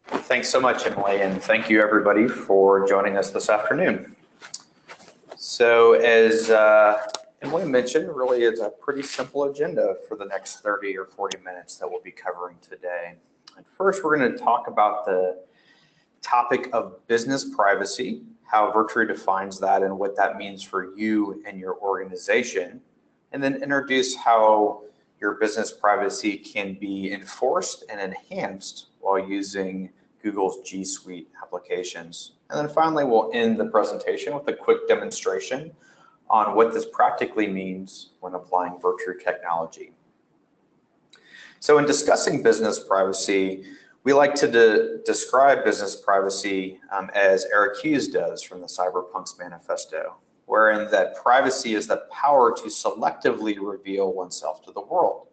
Thanks so much, Emily, and thank you everybody for joining us this afternoon. So as Emily mentioned, really it's a pretty simple agenda for the next 30 or 40 minutes that we'll be covering today. And first, we're going to talk about the topic of business privacy, how Virtru defines that and what that means for you and your organization, and then introduce how your business privacy can be enforced and enhanced while using Google's G Suite applications. And then finally, we'll end the presentation with a quick demonstration on what this practically means when applying Virtru technology. So in discussing business privacy, we like to describe business privacy as Eric Hughes does from the Cyberpunks Manifesto, wherein that privacy is the power to selectively reveal oneself to the world.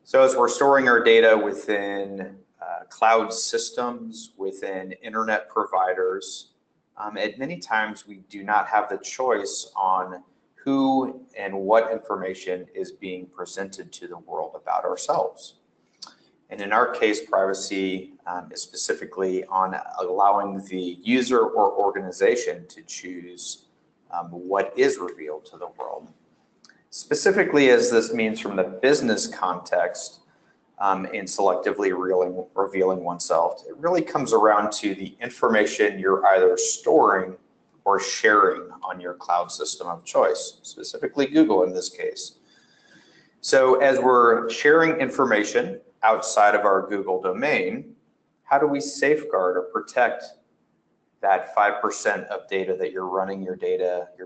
So as we're storing our data within cloud systems, within internet providers, at many times we do not have the choice on who and what information is being presented to the world about ourselves. And in our case, privacy is specifically on allowing the user or organization to choose what is revealed to the world. Specifically, as this means from the business context in selectively revealing oneself, it really comes around to the information you're either storing or sharing on your cloud system of choice, specifically Google in this case. So as we're sharing information outside of our Google domain, how do we safeguard or protect that 5% of data that you're running your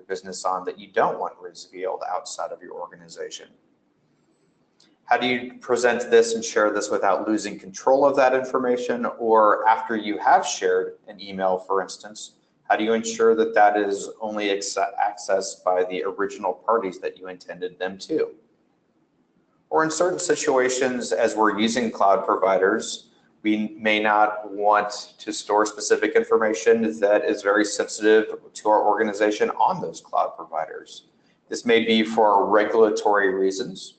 business on that you don't want revealed outside of your organization? How do you present this and share this without losing control of that information? Or after you have shared an email, for instance, how do you ensure that that is only accessed by the original parties that you intended them to? Or in certain situations, as we're using cloud providers, we may not want to store specific information that is very sensitive to our organization on those cloud providers. This may be for regulatory reasons.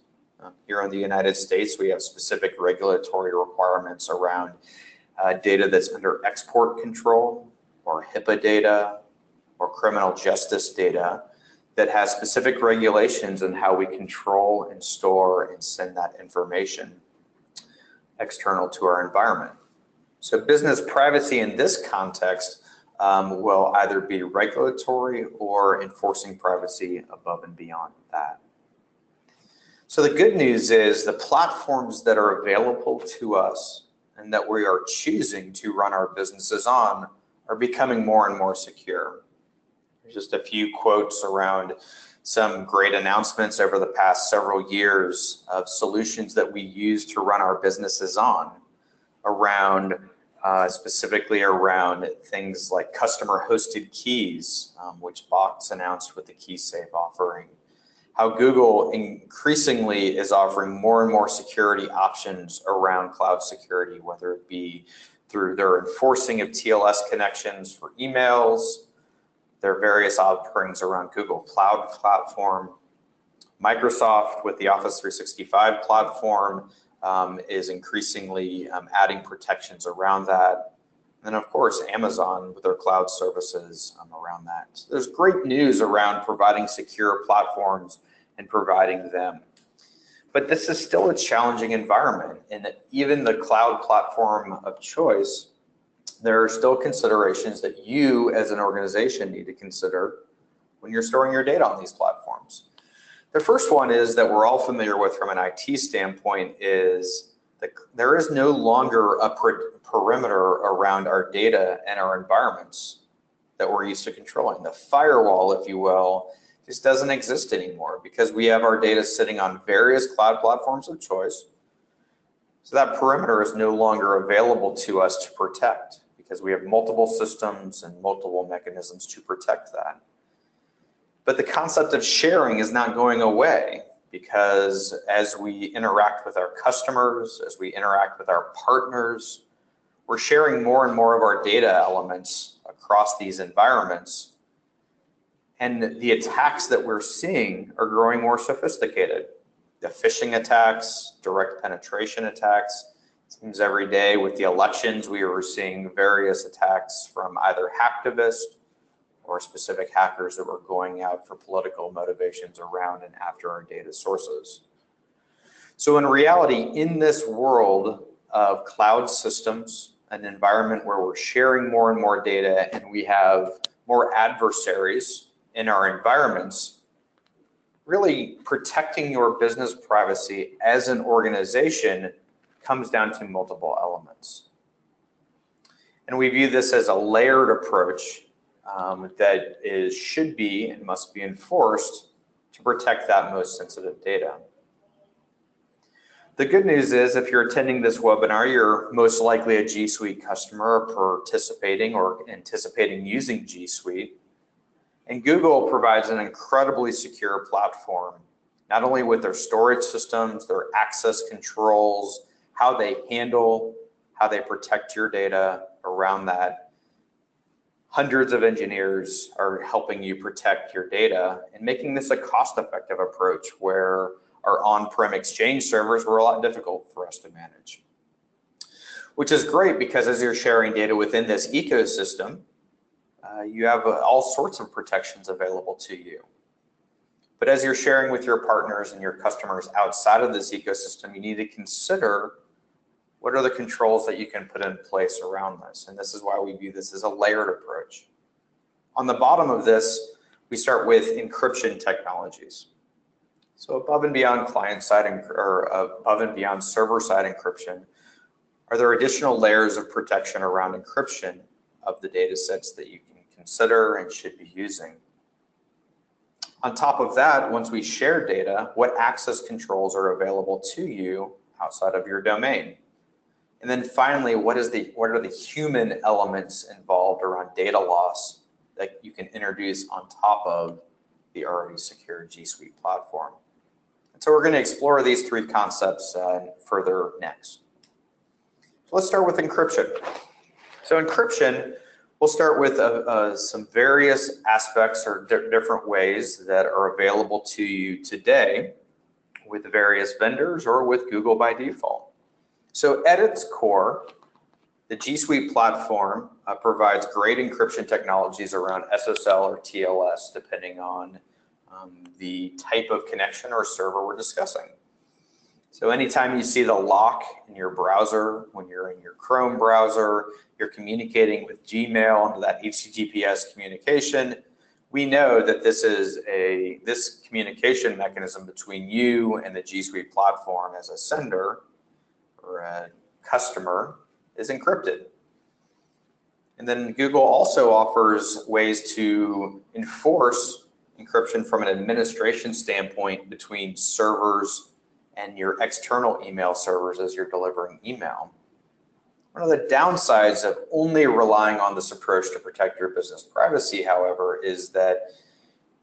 Here in the United States, we have specific regulatory requirements around data that's under export control, or HIPAA data, or criminal justice data that has specific regulations on how we control and store and send that information external to our environment. So business privacy in this context will either be regulatory or enforcing privacy above and beyond that. So the good news is the platforms that are available to us and that we are choosing to run our businesses on are becoming more and more secure. There's just a few quotes around some great announcements over the past several years of solutions that we use to run our businesses on, around specifically around things like customer hosted keys, which Box announced with the KeySafe offering. How Google increasingly is offering more and more security options around cloud security, whether it be through their enforcing of TLS connections for emails, their various offerings around Google Cloud Platform. Microsoft with the Office 365 platform is increasingly adding protections around that. And of course, Amazon with their cloud services around that. So there's great news around providing secure platforms and providing them. But this is still a challenging environment, and even the cloud platform of choice, there are still considerations that you as an organization need to consider when you're storing your data on these platforms. The first one is that we're all familiar with from an IT standpoint is that there is no longer a perimeter around our data and our environments that we're used to controlling. The firewall, if you will, just doesn't exist anymore because we have our data sitting on various cloud platforms of choice. So that perimeter is no longer available to us to protect because we have multiple systems and multiple mechanisms to protect that. But the concept of sharing is not going away because as we interact with our customers, as we interact with our partners, we're sharing more and more of our data elements across these environments. And the attacks that we're seeing are growing more sophisticated. The phishing attacks, direct penetration attacks, Seems every day with the elections, we were seeing various attacks from either hacktivists or specific hackers that were going out for political motivations around and after our data sources. So in reality, in this world of cloud systems, an environment where we're sharing more and more data and we have more adversaries in our environments, really protecting your business privacy as an organization comes down to multiple elements. And we view this as a layered approach that should be and must be enforced to protect that most sensitive data. The good news is if you're attending this webinar, you're most likely a G Suite customer participating or anticipating using G Suite. And Google provides an incredibly secure platform, not only with their storage systems, their access controls, how they handle, how they protect your data around that. Hundreds of engineers are helping you protect your data and making this a cost-effective approach where our on-prem Exchange servers were a lot difficult for us to manage. Which is great because as you're sharing data within this ecosystem, you have all sorts of protections available to you. But as you're sharing with your partners and your customers outside of this ecosystem, you need to consider what are the controls that you can put in place around this. And this is why we view this as a layered approach. On the bottom of this, we start with encryption technologies. So above and beyond client-side or above and beyond server-side encryption, are there additional layers of protection around encryption of the data sets that you can consider and should be using? On top of that, once we share data, what access controls are available to you outside of your domain? And then finally, what are the human elements involved around data loss that you can introduce on top of the already secure G Suite platform? And so we're going to explore these three concepts further next. So let's start with encryption. So encryption, we'll start with some various aspects or different ways that are available to you today with various vendors or with Google by default. So at its core, the G Suite platform provides great encryption technologies around SSL or TLS, depending on the type of connection or server we're discussing. So anytime you see the lock in your browser, when you're in your Chrome browser, you're communicating with Gmail and that HTTPS communication, we know that this communication mechanism between you and the G Suite platform as a sender or a customer is encrypted. And then Google also offers ways to enforce encryption from an administration standpoint between servers and your external email servers as you're delivering email. One of the downsides of only relying on this approach to protect your business privacy, however, is that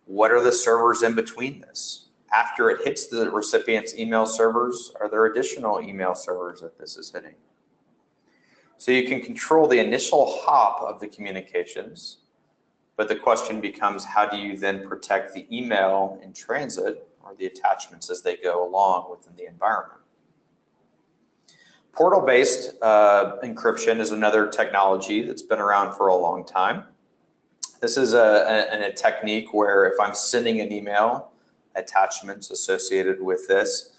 what are the servers in between this? After it hits the recipient's email servers, are there additional email servers that this is hitting? So you can control the initial hop of the communications, but the question becomes, how do you then protect the email in transit or the attachments as they go along within the environment? Portal-based encryption is another technology that's been around for a long time. This is a technique where if I'm sending an email, attachments associated with this,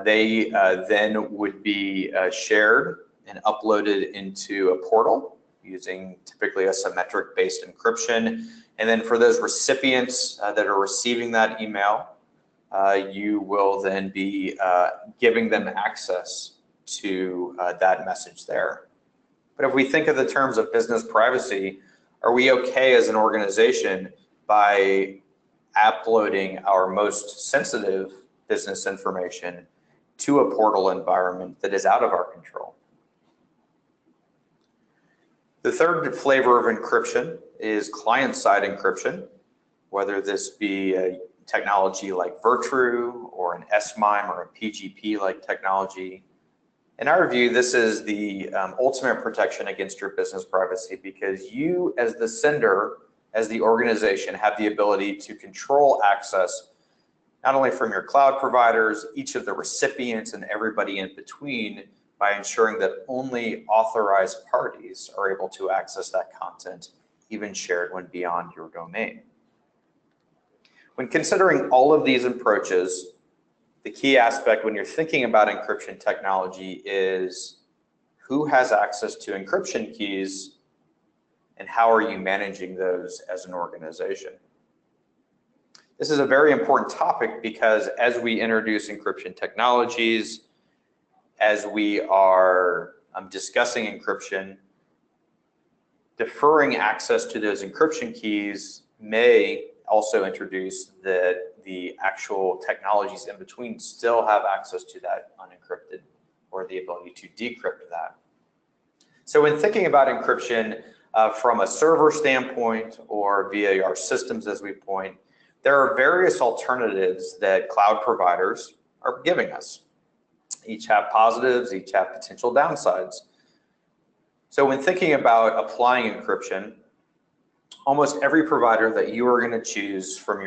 they then would be shared and uploaded into a portal using typically a symmetric-based encryption. And then for those recipients that are receiving that email, you will then be giving them access to that message there. But if we think of the terms of business privacy, are we okay as an organization by uploading our most sensitive business information to a portal environment that is out of our control? The third flavor of encryption is client-side encryption, whether this be a technology like Virtru or an S-MIME or a PGP-like technology. In our view, this is the ultimate protection against your business privacy because you as the sender, as the organization, have the ability to control access not only from your cloud providers, each of the recipients and everybody in between by ensuring that only authorized parties are able to access that content, even shared when beyond your domain. When considering all of these approaches, the key aspect when you're thinking about encryption technology is who has access to encryption keys and how are you managing those as an organization? This is a very important topic because as we introduce encryption technologies, as we are discussing encryption, deferring access to those encryption keys may also introduce that the actual technologies in between still have access to that unencrypted or the ability to decrypt that. So when thinking about encryption from a server standpoint or via our systems as we point, there are various alternatives that cloud providers are giving us. Each have positives, each have potential downsides. So when thinking about applying encryption, almost every provider that you are going to choose from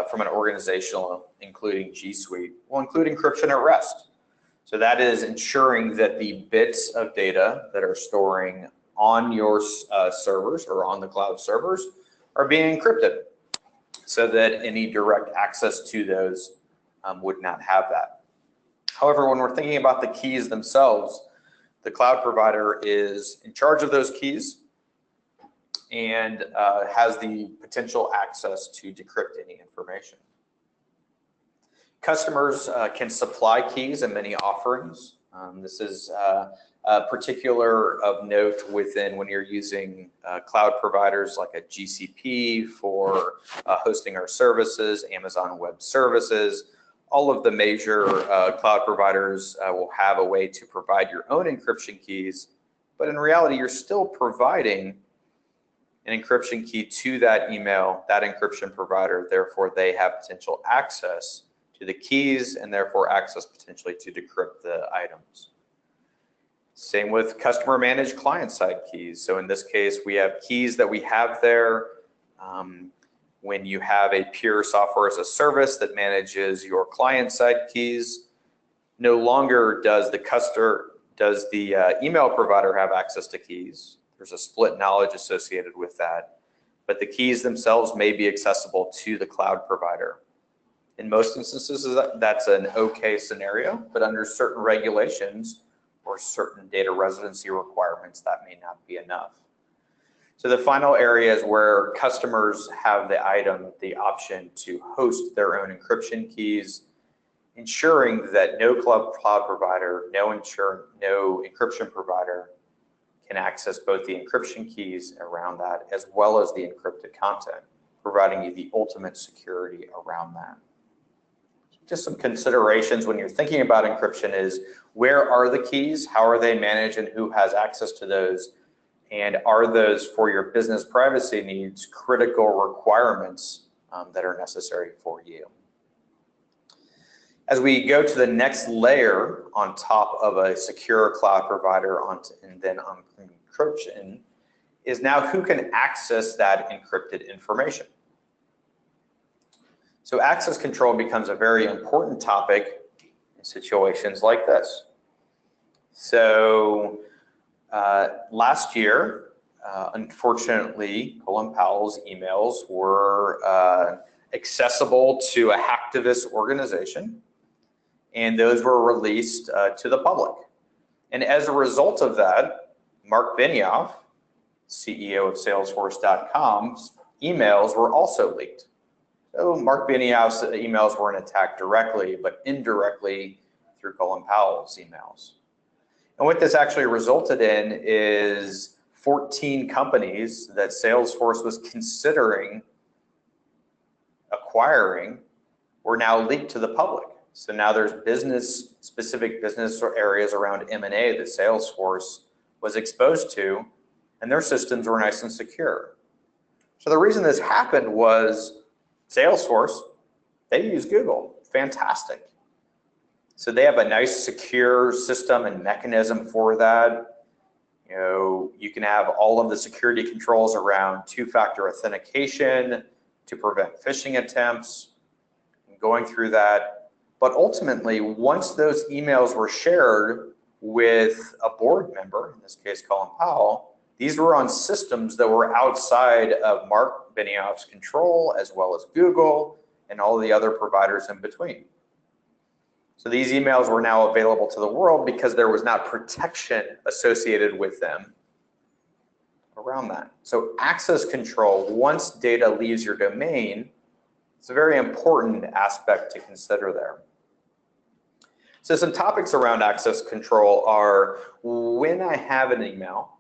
from an organizational, including G Suite, will include encryption at rest. So that is ensuring that the bits of data that are storing on your servers or on the cloud servers are being encrypted so that any direct access to those would not have that. However, when we're thinking about the keys themselves, the cloud provider is in charge of those keys and has the potential access to decrypt any information. Customers can supply keys in many offerings. This is particular of note within when you're using cloud providers like a GCP for hosting our services, Amazon Web Services. All of the major cloud providers will have a way to provide your own encryption keys, but in reality, you're still providing an encryption key to that email, that encryption provider. Therefore, they have potential access to the keys and therefore access potentially to decrypt the items. Same with customer managed client-side keys. So in this case, we have keys that we have there. When you have a pure software as a service that manages your client-side keys, no longer does the email provider have access to keys. There's a split knowledge associated with that, but the keys themselves may be accessible to the cloud provider. In most instances, that's an okay scenario, but under certain regulations or certain data residency requirements, that may not be enough. So the final area is where customers have the option to host their own encryption keys, ensuring that no cloud provider, no encryption provider can access both the encryption keys around that as well as the encrypted content, providing you the ultimate security around that. Just some considerations when you're thinking about encryption is where are the keys, how are they managed, and who has access to those? And are those for your business privacy needs critical requirements that are necessary for you? As we go to the next layer on top of a secure cloud provider and then on encryption is now who can access that encrypted information. So access control becomes a very important topic in situations like this. So last year, unfortunately, Colin Powell's emails were accessible to a hacktivist organization, and those were released to the public. And as a result of that, Mark Benioff, CEO of Salesforce.com's emails were also leaked. So Mark Benioff's emails weren't attacked directly, but indirectly through Colin Powell's emails. And what this actually resulted in is 14 companies that Salesforce was considering acquiring were now leaked to the public. So now there's specific business areas around M&A that Salesforce was exposed to, and their systems were nice and secure. So the reason this happened was Salesforce, they use Google, fantastic. So they have a nice secure system and mechanism for that. You know, you can have all of the security controls around two-factor authentication to prevent phishing attempts and going through that. But ultimately, once those emails were shared with a board member, in this case Colin Powell, these were on systems that were outside of Mark Benioff's control, as well as Google and all the other providers in between. So these emails were now available to the world because there was not protection associated with them around that. So access control, once data leaves your domain, it's a very important aspect to consider there. So some topics around access control are, when I have an email,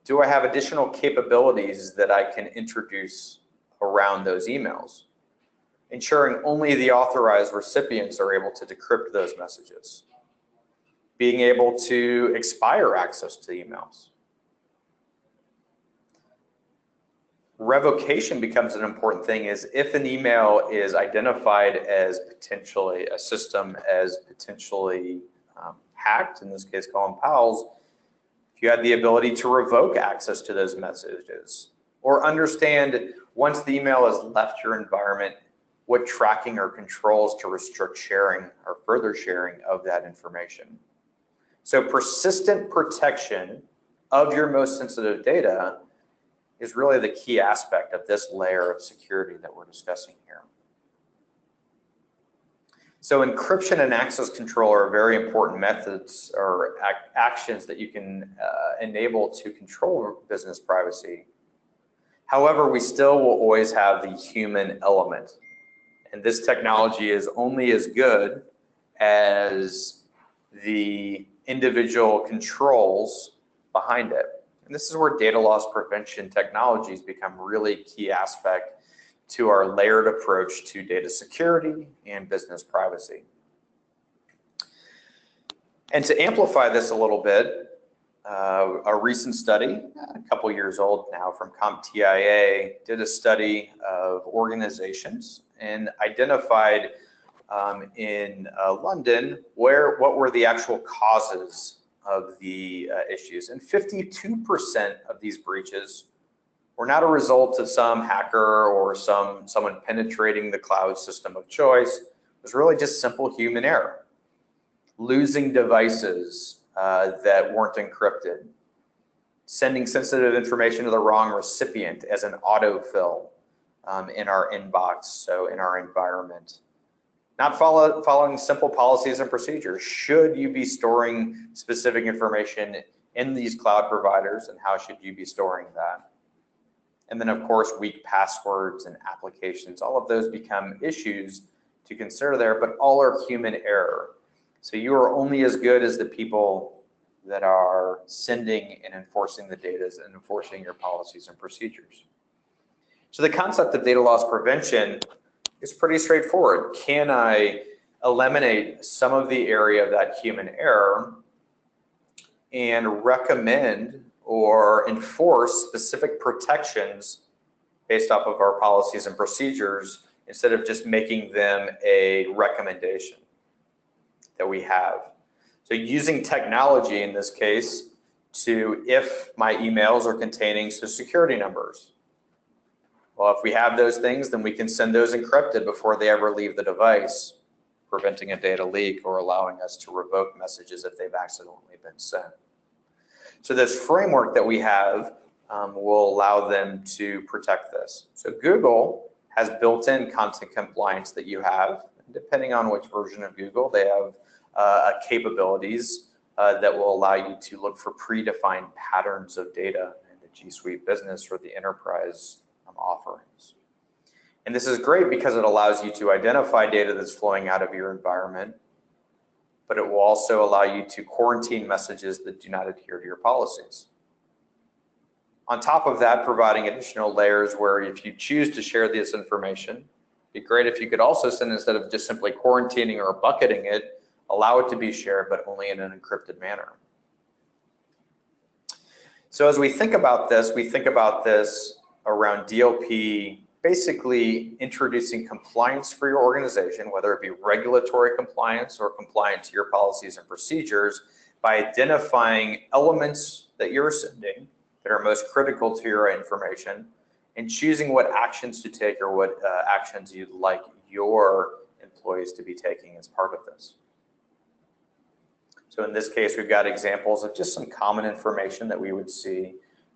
do I have additional capabilities that I can introduce around those emails? Ensuring only the authorized recipients are able to decrypt those messages. Being able to expire access to emails. Revocation becomes an important thing, is if an email is identified as potentially a system as potentially hacked, in this case Colin Powell's, if you had the ability to revoke access to those messages, or understand once the email has left your environment, what tracking or controls to restrict sharing or further sharing of that information. So persistent protection of your most sensitive data is really the key aspect of this layer of security that we're discussing here. So encryption and access control are very important methods or actions that you can enable to control business privacy. However, we still will always have the human element. And this technology is only as good as the individual controls behind it. And this is where data loss prevention technologies become really key aspect to our layered approach to data security and business privacy. And to amplify this a little bit, a recent study, a couple years old now, from CompTIA, did a study of organizations and identified in London what were the actual causes of the issues. And 52% of these breaches were not a result of some hacker or someone penetrating the cloud system of choice. It was really just simple human error. Losing devices that weren't encrypted, sending sensitive information to the wrong recipient as an autofill in our inbox, so in our environment. Not following simple policies and procedures. Should you be storing specific information in these cloud providers, and how should you be storing that? And then of course, weak passwords and applications, all of those become issues to consider there, but all are human error. So you are only as good as the people that are sending and enforcing the data and enforcing your policies and procedures. So the concept of data loss prevention is pretty straightforward. Can I eliminate some of the area of that human error and recommend or enforce specific protections based off of our policies and procedures instead of just making them a recommendation that we have? So using technology in this case to, if my emails are containing social security numbers, well, if we have those things, then we can send those encrypted before they ever leave the device, preventing a data leak or allowing us to revoke messages if they've accidentally been sent. So this framework that we have will allow them to protect this. So Google has built-in content compliance that you have. Depending on which version of Google, they have capabilities that will allow you to look for predefined patterns of data in the G Suite business or the enterprise offerings. And this is great because it allows you to identify data that's flowing out of your environment, but it will also allow you to quarantine messages that do not adhere to your policies. On top of that, providing additional layers where if you choose to share this information, it'd be great if you could also send, instead of just simply quarantining or bucketing it, allow it to be shared, but only in an encrypted manner. So as we think about this around DLP, basically introducing compliance for your organization, whether it be regulatory compliance or compliance to your policies and procedures, by identifying elements that you're sending that are most critical to your information and choosing what actions to take or what actions you'd like your employees to be taking as part of this. So in this case, we've got examples of just some common information that we would see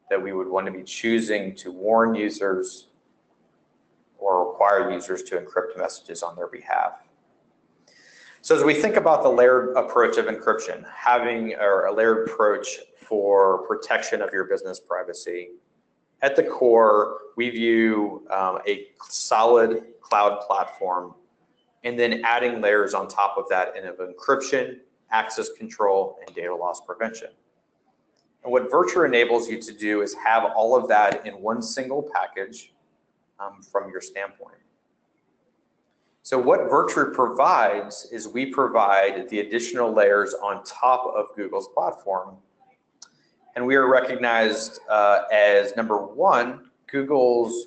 that we would want to be choosing to warn users or require users to encrypt messages on their behalf. So as we think about the layered approach of encryption, having a layered approach for protection of your business privacy, at the core, we view a solid cloud platform and then adding layers on top of that of encryption, access control, and data loss prevention. And what Virtru enables you to do is have all of that in one single package from your standpoint. So what Virtru provides is we provide the additional layers on top of Google's platform. And we are recognized as number one, Google's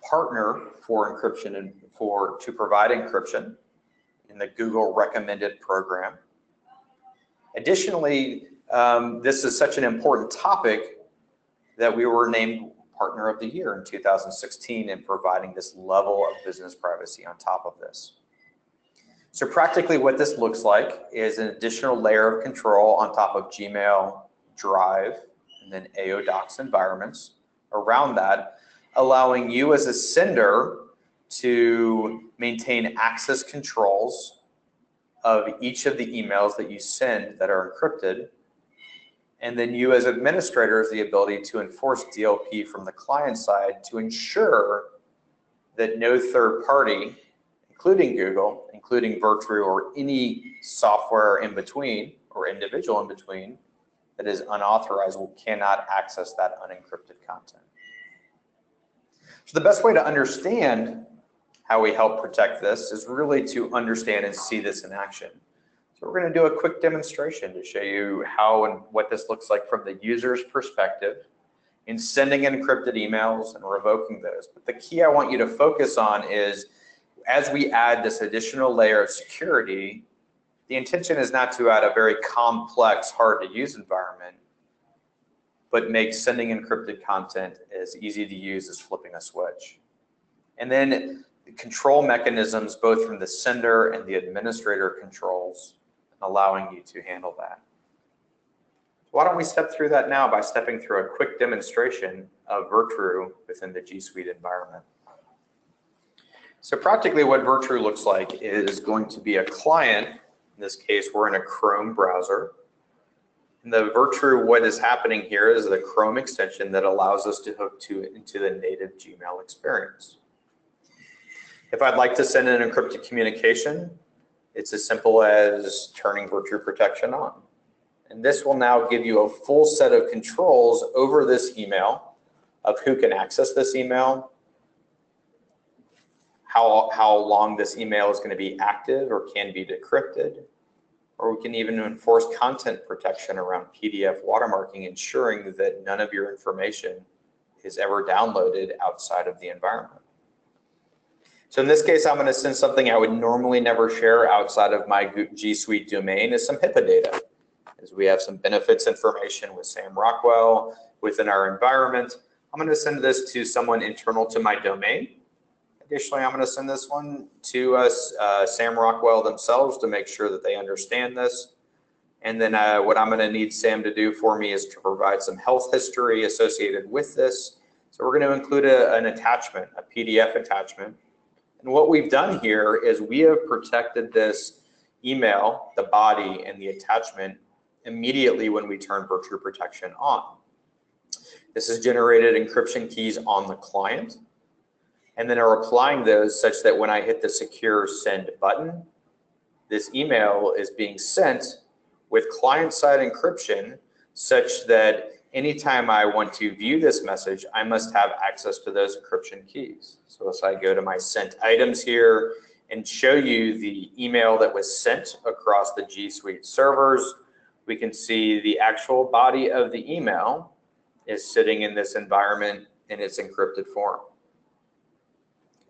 partner for encryption and to provide encryption in the Google recommended program. Additionally, this is such an important topic that we were named Partner of the Year in 2016 in providing this level of business privacy on top of this. So practically what this looks like is an additional layer of control on top of Gmail, Drive, and then AODocs environments around that, allowing you as a sender to maintain access controls of each of the emails that you send that are encrypted. And then you as administrators, the ability to enforce DLP from the client side to ensure that no third party, including Google, including Virtru, or any software in between or individual in between that is unauthorized cannot access that unencrypted content. So the best way to understand how we help protect this is really to understand and see this in action. So we're going to do a quick demonstration to show you how and what this looks like from the user's perspective in sending encrypted emails and revoking those. But the key I want you to focus on is as we add this additional layer of security, the intention is not to add a very complex, hard to use environment, but make sending encrypted content as easy to use as flipping a switch. And then control mechanisms, both from the sender and the administrator controls, allowing you to handle that. Why don't we step through that now by stepping through a quick demonstration of Virtru within the G Suite environment. So practically what Virtru looks like is going to be a client. In this case, we're in a Chrome browser. And the Virtru, what is happening here is the Chrome extension that allows us to hook into the native Gmail experience. If I'd like to send an encrypted communication, it's as simple as turning Virtru protection on. And this will now give you a full set of controls over this email of who can access this email, how long this email is going to be active or can be decrypted, or we can even enforce content protection around PDF watermarking, ensuring that none of your information is ever downloaded outside of the environment. So in this case, I'm going to send something I would normally never share outside of my G Suite domain is some HIPAA data. As we have some benefits information with Sam Rockwell within our environment, I'm going to send this to someone internal to my domain. Additionally, I'm going to send this one to Sam Rockwell themselves to make sure that they understand this. And then what I'm going to need Sam to do for me is to provide some health history associated with this. So we're going to include an attachment, a PDF attachment. And what we've done here is we have protected this email, the body, and the attachment immediately when we turn Virtru protection on. This has generated encryption keys on the client, and then are applying those such that when I hit the secure send button, this email is being sent with client-side encryption such that anytime I want to view this message, I must have access to those encryption keys. So as I go to my sent items here and show you the email that was sent across the G Suite servers, we can see the actual body of the email is sitting in this environment in its encrypted form.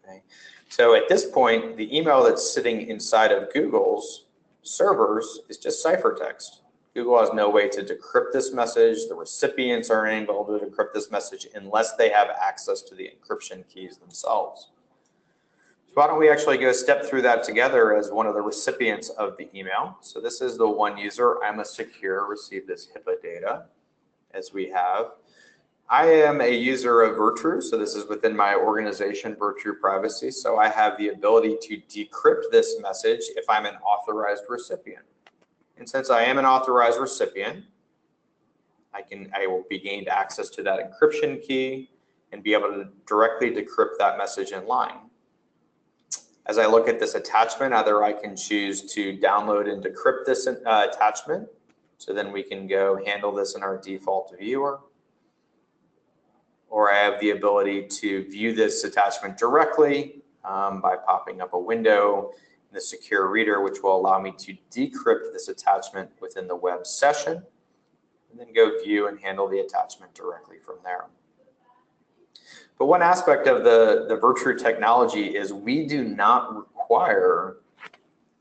Okay. So at this point, the email that's sitting inside of Google's servers is just ciphertext. Google has no way to decrypt this message. The recipients aren't able to decrypt this message unless they have access to the encryption keys themselves. why don't we actually go step through that together as one of the recipients of the email. So this is the one user, I'm a secure, receive this HIPAA data as we have. I am a user of Virtru, so this is within my organization, Virtru Privacy, so I have the ability to decrypt this message if I'm an authorized recipient. And since I am an authorized recipient, I will be gained access to that encryption key and be able to directly decrypt that message in line. As I look at this attachment, either I can choose to download and decrypt this attachment, so then we can go handle this in our default viewer, or I have the ability to view this attachment directly by popping up a window in the secure reader, which will allow me to decrypt this attachment within the web session, and then go view and handle the attachment directly from there. But one aspect of the Virtru technology is we do not require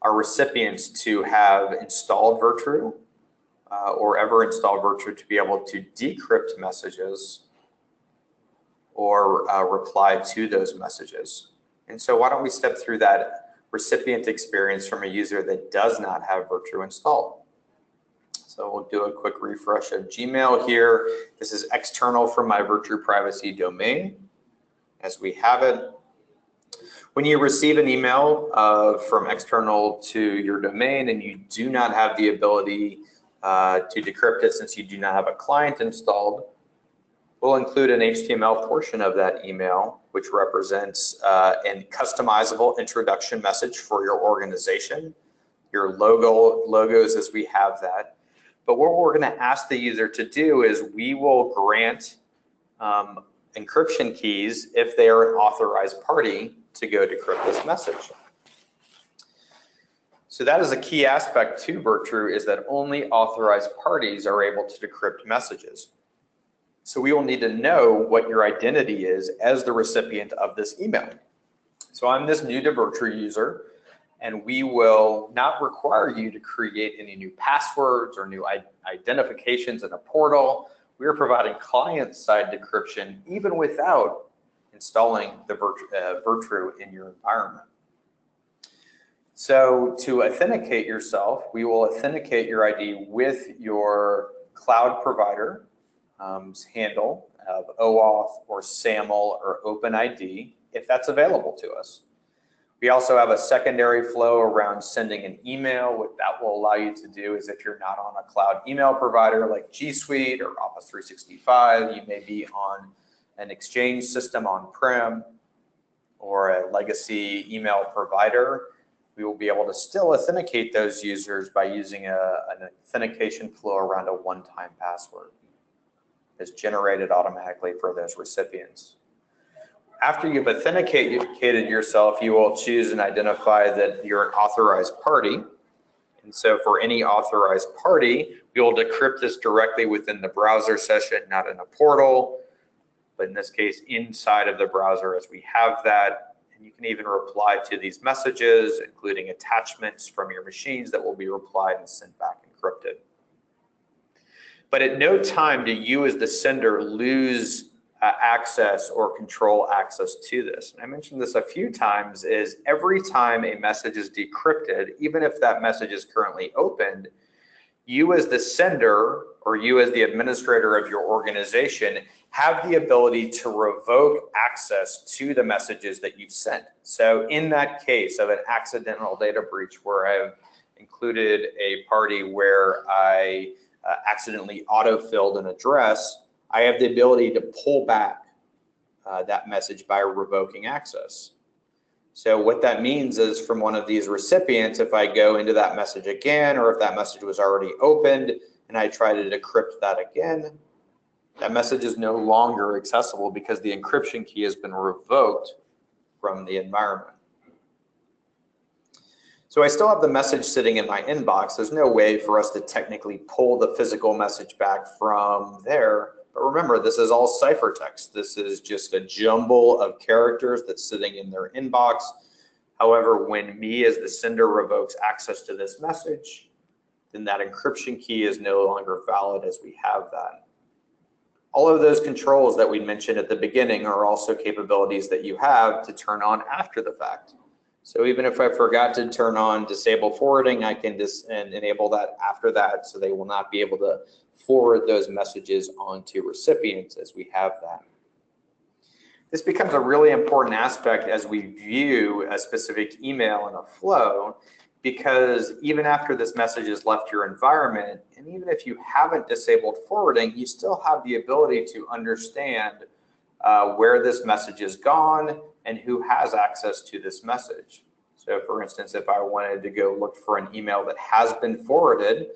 our recipients to have installed Virtru or ever installed Virtru to be able to decrypt messages or reply to those messages. And so why don't we step through that recipient experience from a user that does not have Virtru installed. So we'll do a quick refresh of Gmail here. This is external from my Virtru Privacy domain as we have it. When you receive an email from external to your domain and you do not have the ability to decrypt it since you do not have a client installed, we'll include an HTML portion of that email, which represents a customizable introduction message for your organization, your logos as we have that. But what we're going to ask the user to do is we will grant encryption keys if they are an authorized party to go decrypt this message. So that is a key aspect to Virtru, is that only authorized parties are able to decrypt messages. So we will need to know what your identity is as the recipient of this email. So I'm this new to Virtru user, and we will not require you to create any new passwords or new identifications in a portal. We are providing client-side decryption even without installing the Virtru in your environment. So to authenticate yourself, we will authenticate your ID with your cloud provider handle of OAuth or SAML or OpenID, if that's available to us. We also have a secondary flow around sending an email. What that will allow you to do is if you're not on a cloud email provider like G Suite or Office 365, you may be on an Exchange system on-prem or a legacy email provider. We will be able to still authenticate those users by using an authentication flow around a one-time password that's generated automatically for those recipients. After you've authenticated yourself, you will choose and identify that you're an authorized party. And so for any authorized party, we will decrypt this directly within the browser session, not in a portal, but in this case, inside of the browser as we have that. And you can even reply to these messages, including attachments from your machines that will be replied and sent back encrypted. But at no time do you as the sender lose access or control access to this. And I mentioned this a few times, is every time a message is decrypted, even if that message is currently opened, you as the sender or you as the administrator of your organization have the ability to revoke access to the messages that you've sent. So in that case of an accidental data breach where I've included a party where I accidentally autofilled an address, I have the ability to pull back that message by revoking access. So what that means is from one of these recipients, if I go into that message again, or if that message was already opened and I try to decrypt that again, that message is no longer accessible because the encryption key has been revoked from the environment. So I still have the message sitting in my inbox. There's no way for us to technically pull the physical message back from there. But remember, this is all ciphertext. This is just a jumble of characters that's sitting in their inbox. However, when me as the sender revokes access to this message, then that encryption key is no longer valid as we have that. All of those controls that we mentioned at the beginning are also capabilities that you have to turn on after the fact. So even if I forgot to turn on disable forwarding, I can just enable that after that, so they will not be able to forward those messages onto recipients as we have that. This becomes a really important aspect as we view a specific email in a flow, because even after this message has left your environment, and even if you haven't disabled forwarding, you still have the ability to understand where this message is gone and who has access to this message. So for instance, if I wanted to go look for an email that has been forwarded,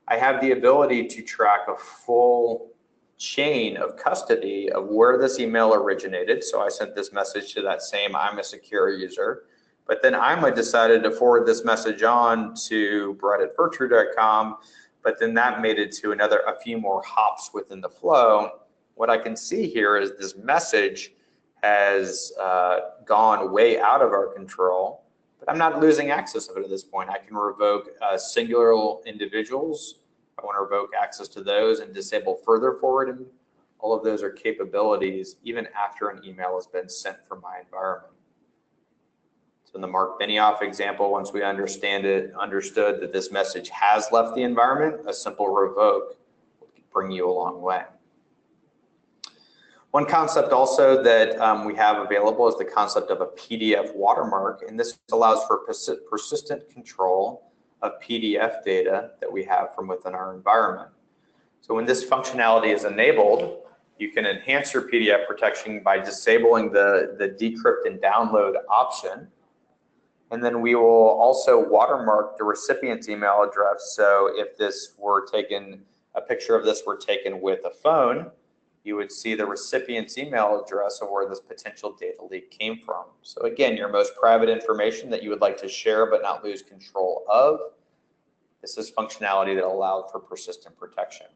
I have the ability to track a full chain of custody of where this email originated. So I sent this message to that same I'm a secure user, but then I decided to forward this message on to brett@virtru.com, but then that made it to a few more hops within the flow. What I can see here is this message has gone way out of our control, but I'm not losing access of it at this point. I can revoke singular individuals. I want to revoke access to those and disable further forwarding. All of those are capabilities even after an email has been sent from my environment. So in the Mark Benioff example, once we understood that this message has left the environment, a simple revoke will bring you a long way. One concept also that we have available is the concept of a PDF watermark, and this allows for persistent control of PDF data that we have from within our environment. So when this functionality is enabled, you can enhance your PDF protection by disabling the decrypt and download option. And then we will also watermark the recipient's email address. So if a picture of this were taken with a phone, you would see the recipient's email address of where this potential data leak came from. So again, your most private information that you would like to share but not lose control of. This is functionality that allowed for persistent protection.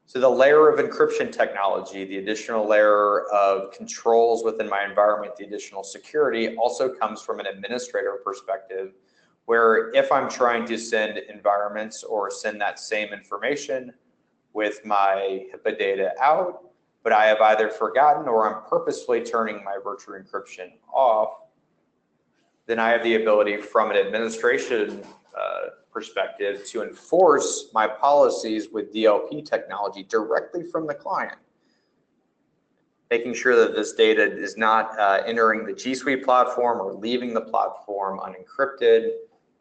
So the layer of encryption technology, the additional layer of controls within my environment, the additional security also comes from an administrator perspective, where if I'm trying to send environments or send that same information with my HIPAA data out, but I have either forgotten or I'm purposefully turning my Virtru encryption off, then I have the ability from an administration perspective to enforce my policies with DLP technology directly from the client, making sure that this data is not entering the G Suite platform or leaving the platform unencrypted.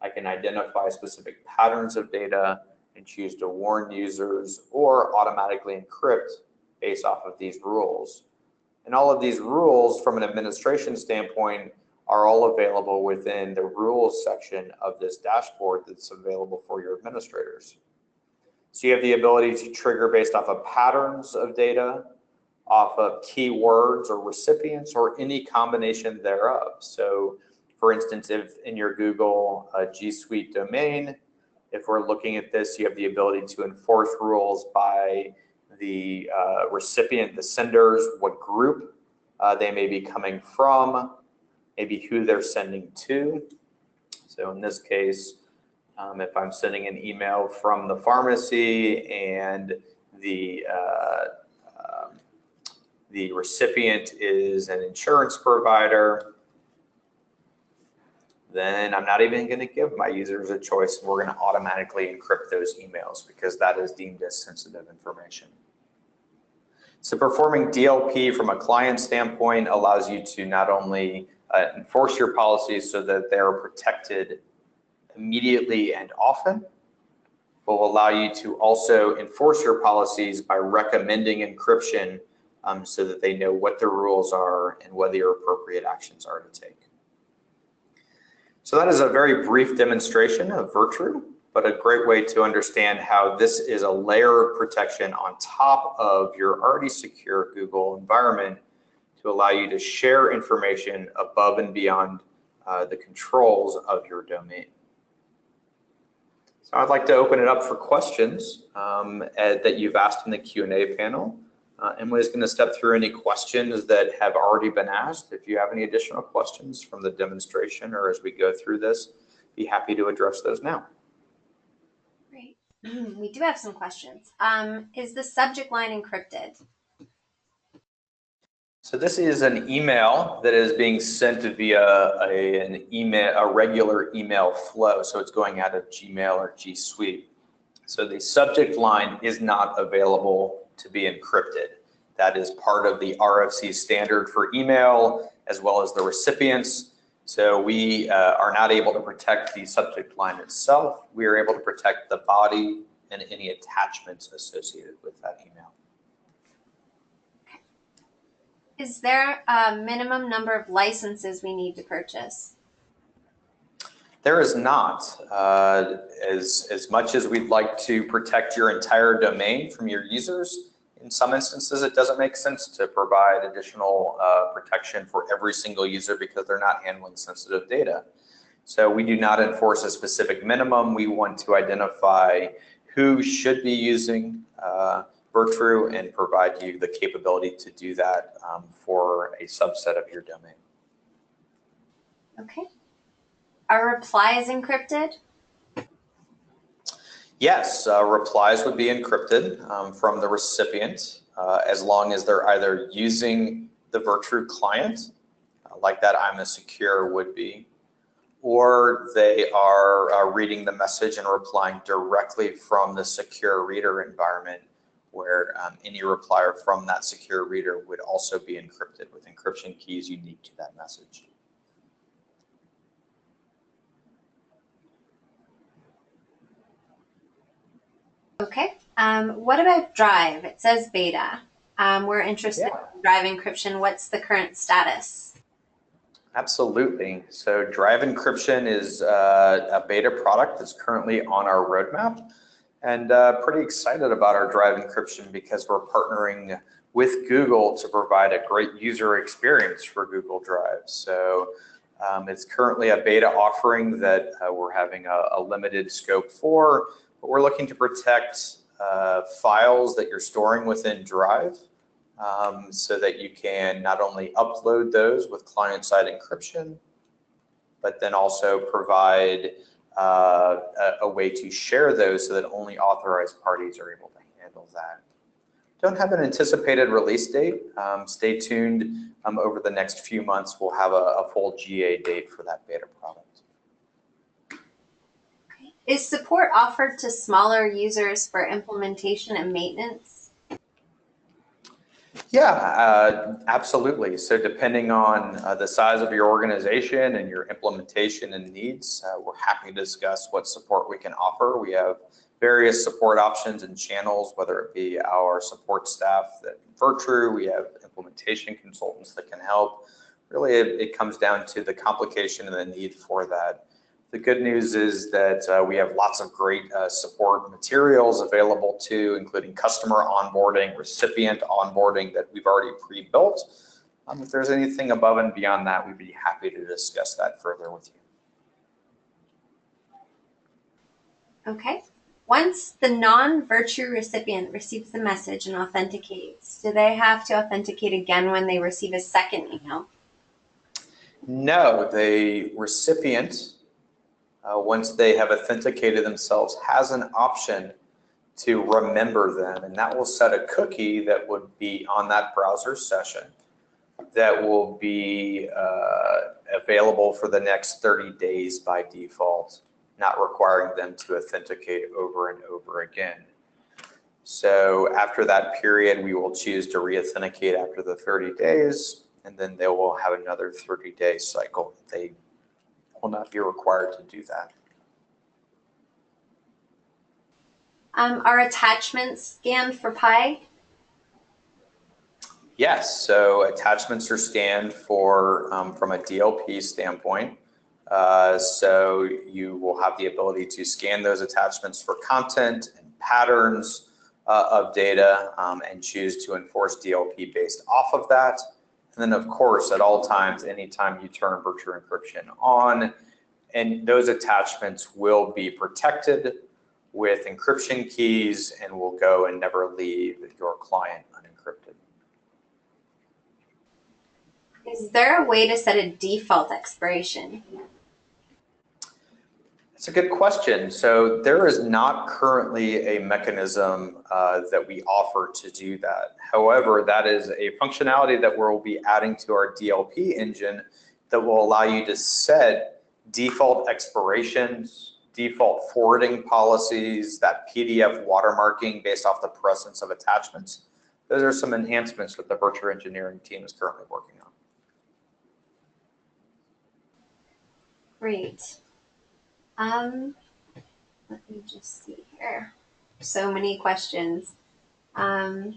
I can identify specific patterns of data and choose to warn users or automatically encrypt based off of these rules. And all of these rules from an administration standpoint are all available within the rules section of this dashboard that's available for your administrators. So you have the ability to trigger based off of patterns of data, off of keywords or recipients, or any combination thereof. So for instance, if in your Google G Suite domain, if we're looking at this, you have the ability to enforce rules by the recipient, the senders, what group they may be coming from, maybe who they're sending to. So in this case, if I'm sending an email from the pharmacy and the recipient is an insurance provider, then I'm not even going to give my users a choice. We're going to automatically encrypt those emails because that is deemed as sensitive information. So performing DLP from a client standpoint allows you to not only enforce your policies so that they're protected immediately and often, but will allow you to also enforce your policies by recommending encryption so that they know what the rules are and what your appropriate actions are to take. So that is a very brief demonstration of Virtru, but a great way to understand how this is a layer of protection on top of your already secure Google environment to allow you to share information above and beyond the controls of your domain. So I'd like to open it up for questions that you've asked in the Q&A panel. Emily's going to step through any questions that have already been asked. If you have any additional questions from the demonstration or as we go through this, be happy to address those now. Great. We do have some questions. Is the subject line encrypted? So this is an email that is being sent via a regular email flow. So it's going out of Gmail or G Suite. So the subject line is not available to be encrypted. That is part of the RFC standard for email, as well as the recipients. So we are not able to protect the subject line itself. We are able to protect the body and any attachments associated with that email. Is there a minimum number of licenses we need to purchase? There is not. As much as we'd like to protect your entire domain from your users, in some instances it doesn't make sense to provide additional protection for every single user because they're not handling sensitive data. So we do not enforce a specific minimum. We want to identify who should be using Virtru and provide you the capability to do that for a subset of your domain. Okay. Are replies encrypted? Yes, replies would be encrypted from the recipient as long as they're either using the Virtru client, like that I'm a secure would be, or they are reading the message and replying directly from the secure reader environment, where any reply from that secure reader would also be encrypted with encryption keys unique to that message. Okay. What about Drive? It says beta. We're interested in Drive encryption. What's the current status? Absolutely. So Drive Encryption is a beta product that's currently on our roadmap, and pretty excited about our Drive Encryption because we're partnering with Google to provide a great user experience for Google Drive. So it's currently a beta offering that we're having a limited scope for, but we're looking to protect files that you're storing within Drive so that you can not only upload those with client-side encryption, but then also provide a way to share those so that only authorized parties are able to handle that. Don't have an anticipated release date. Stay tuned. Over the next few months, we'll have a full GA date for that beta product. Is support offered to smaller users for implementation and maintenance? Yeah, absolutely. So depending on the size of your organization and your implementation and needs, we're happy to discuss what support we can offer. We have various support options and channels, whether it be our support staff at Virtru, we have implementation consultants that can help. Really, it comes down to the complication and the need for that. The good news is that we have lots of great support materials available too, including customer onboarding, recipient onboarding that we've already pre-built. If there's anything above and beyond that, we'd be happy to discuss that further with you. Okay. Once the non-Virtru recipient receives the message and authenticates, do they have to authenticate again when they receive a second email? No, the recipient, once they have authenticated themselves, has an option to remember them, and that will set a cookie that would be on that browser session that will be available for the next 30 days by default, not requiring them to authenticate over and over again. So after that period, we will choose to re-authenticate after the 30 days, and then they will have another 30-day cycle. They will not be required to do that. Are attachments scanned for Pi? Yes, so attachments are scanned for from a DLP standpoint. So you will have the ability to scan those attachments for content and patterns of data and choose to enforce DLP based off of that. And then of course, at all times, anytime you turn Virtru encryption on, and those attachments will be protected with encryption keys and will go and never leave your client unencrypted. Is there a way to set a default expiration? It's It's a good question. So there is not currently a mechanism that we offer to do that. However, that is a functionality that we'll be adding to our DLP engine that will allow you to set default expirations, default forwarding policies, that PDF watermarking based off the presence of attachments. Those are some enhancements that the Virtru engineering team is currently working on. Great. Let me just see here. So many questions. What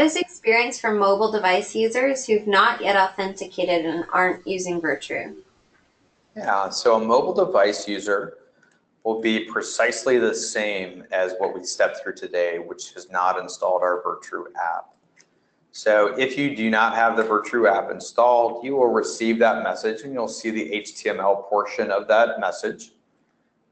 is experience for mobile device users who've not yet authenticated and aren't using Virtru? Yeah, so a mobile device user will be precisely the same as what we stepped through today, which has not installed our Virtru app. So if you do not have the Virtru app installed, you will receive that message and you'll see the HTML portion of that message.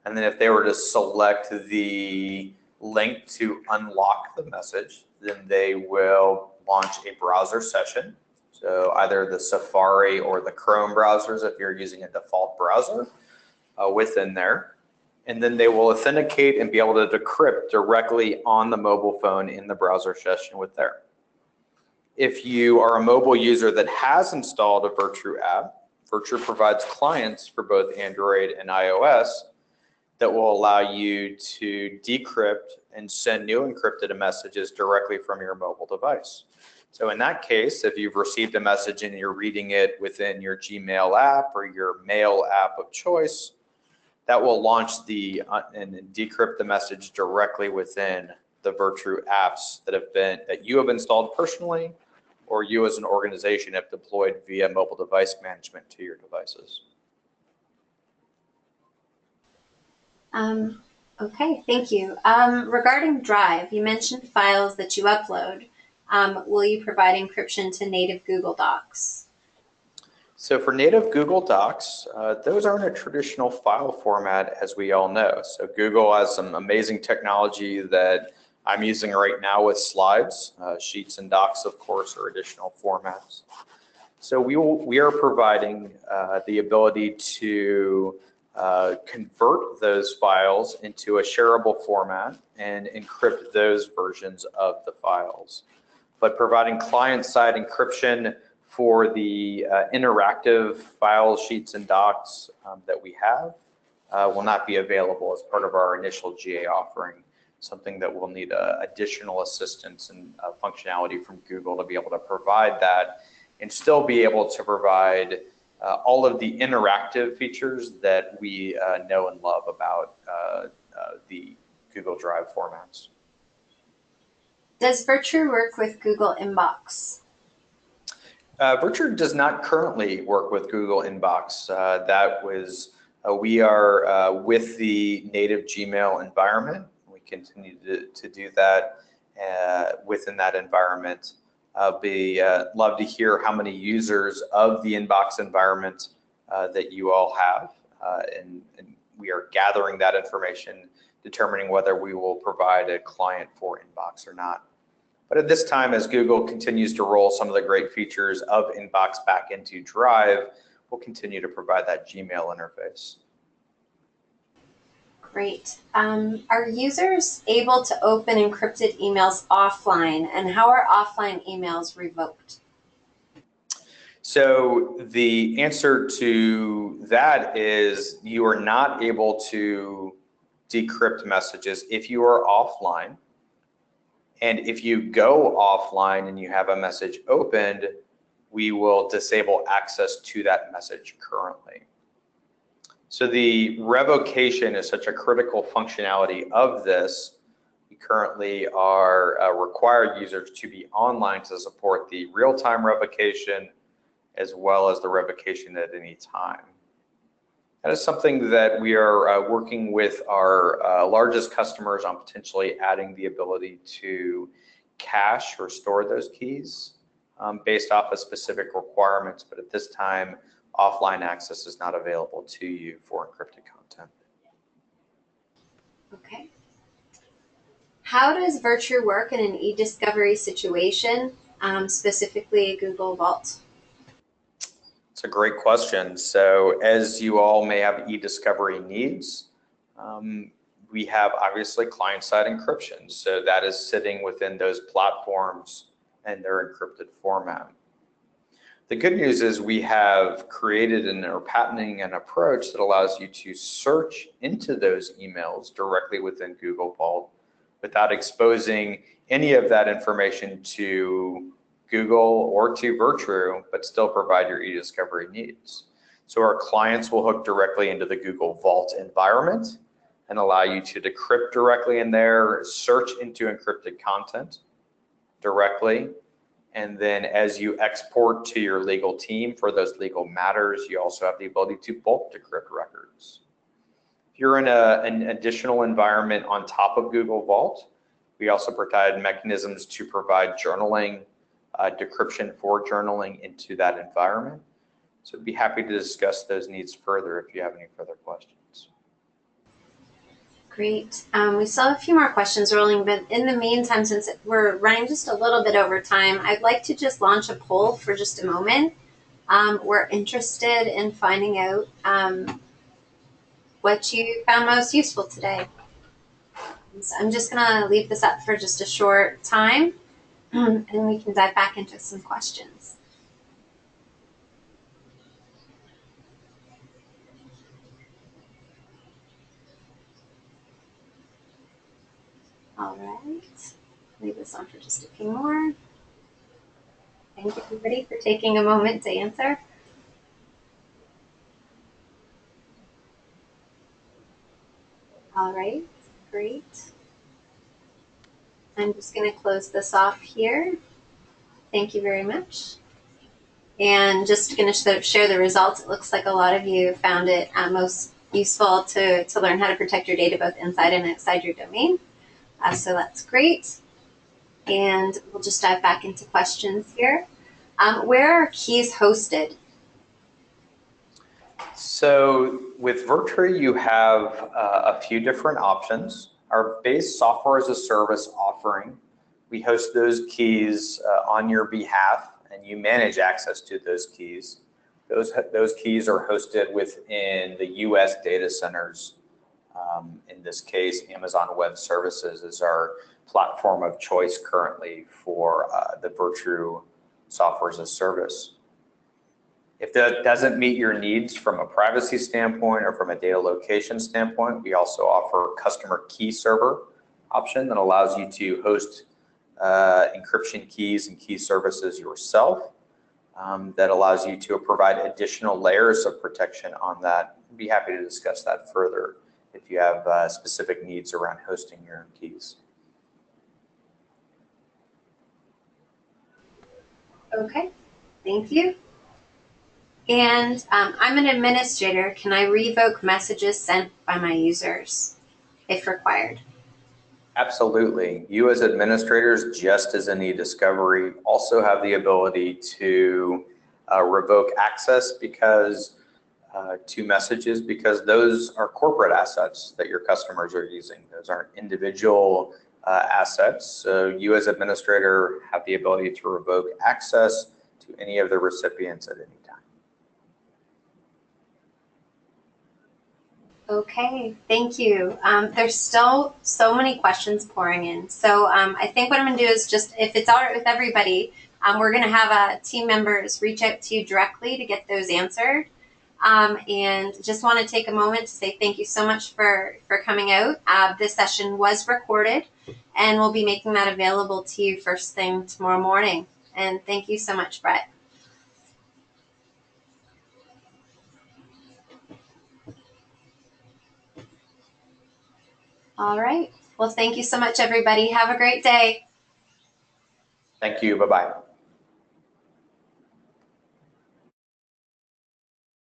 And then if they were to select the link to unlock the message, then they will launch a browser session. So either the Safari or the Chrome browsers if you're using a default browser within there. And then they will authenticate and be able to decrypt directly on the mobile phone in the browser session with there. If you are a mobile user that has installed a Virtru app, Virtru provides clients for both Android and iOS that will allow you to decrypt and send new encrypted messages directly from your mobile device. So in that case, if you've received a message and you're reading it within your Gmail app or your mail app of choice, that will launch and decrypt the message directly within the Virtru apps that you have installed personally, or you as an organization have deployed via mobile device management to your devices. Okay, thank you. Regarding Drive, you mentioned files that you upload. Will you provide encryption to native Google Docs? So for native Google Docs, those aren't a traditional file format as we all know. So Google has some amazing technology that I'm using right now with slides. Sheets and docs, of course, are additional formats. So we are providing the ability to convert those files into a shareable format and encrypt those versions of the files. But providing client-side encryption for the interactive files, sheets, and docs that we have will not be available as part of our initial GA offering. Something that will need additional assistance and functionality from Google to be able to provide that and still be able to provide all of the interactive features that we know and love about the Google Drive formats. Does Virtru work with Google Inbox? Virtru does not currently work with Google Inbox. We are with the native Gmail environment. We continue to do that within that environment. Love to hear how many users of the Inbox environment that you all have, and we are gathering that information, determining whether we will provide a client for Inbox or not. But at this time, as Google continues to roll some of the great features of Inbox back into Drive, we'll continue to provide that Gmail interface. Great. Are users able to open encrypted emails offline, and how are offline emails revoked? So the answer to that is you are not able to decrypt messages if you are offline. And if you go offline and you have a message opened, we will disable access to that message currently. So the revocation is such a critical functionality of this. We currently are require users to be online to support the real-time revocation as well as the revocation at any time. That is something that we are working with our largest customers on potentially adding the ability to cache or store those keys based off of specific requirements, but at this time, offline access is not available to you for encrypted content. Okay. How does Virtru work in an e-discovery situation, specifically Google Vault? It's It's a great question. So as you all may have e-discovery needs, we have obviously client-side encryption. So that is sitting within those platforms and their encrypted format. The good news is we have created and are patenting an approach that allows you to search into those emails directly within Google Vault without exposing any of that information to Google or to Virtru, but still provide your e-discovery needs. So our clients will hook directly into the Google Vault environment and allow you to decrypt directly in there, search into encrypted content directly, and then as you export to your legal team for those legal matters, you also have the ability to bulk decrypt records. If you're in an additional environment on top of Google Vault, we also provide mechanisms to provide journaling, decryption for journaling into that environment. So I'd be happy to discuss those needs further if you have any further questions. Great. We still have a few more questions rolling, but in the meantime, since we're running just a little bit over time, I'd like to just launch a poll for just a moment. We're interested in finding out what you found most useful today. So I'm just going to leave this up for just a short time, and we can dive back into some questions. All right, leave this on for just a few more. Thank you, everybody, for taking a moment to answer. All right, great. I'm just going to close this off here. Thank you very much. And just going to share the results. It looks like a lot of you found it most useful to learn how to protect your data both inside and outside your domain. So that's great. And we'll just dive back into questions here. Where are keys hosted? So with Virtru, you have a few different options. Our base software as a service offering, we host those keys on your behalf, and you manage access to those keys. Those keys are hosted within the US data centers. In this case, Amazon Web Services is our platform of choice currently for the Virtru software as a service. If that doesn't meet your needs from a privacy standpoint or from a data location standpoint, we also offer a customer key server option that allows you to host encryption keys and key services yourself. That allows you to provide additional layers of protection on that. I'd be happy to discuss that further if you have specific needs around hosting your own keys. Okay, thank you. And I'm an administrator. Can I revoke messages sent by my users if required? Absolutely. You as administrators, just as in e-discovery, also have the ability to revoke access to messages because those are corporate assets that your customers are using. Those aren't individual assets. So you as administrator have the ability to revoke access to any of the recipients at any time. Okay, thank you. There's still so many questions pouring in. So I think what I'm going to do is just, if it's all right with everybody, we're going to have team members reach out to you directly to get those answered. And just want to take a moment to say thank you so much for coming out. This session was recorded, and we'll be making that available to you first thing tomorrow morning. And thank you so much, Brett. All right. Well, thank you so much, everybody. Have a great day. Thank you. Bye-bye.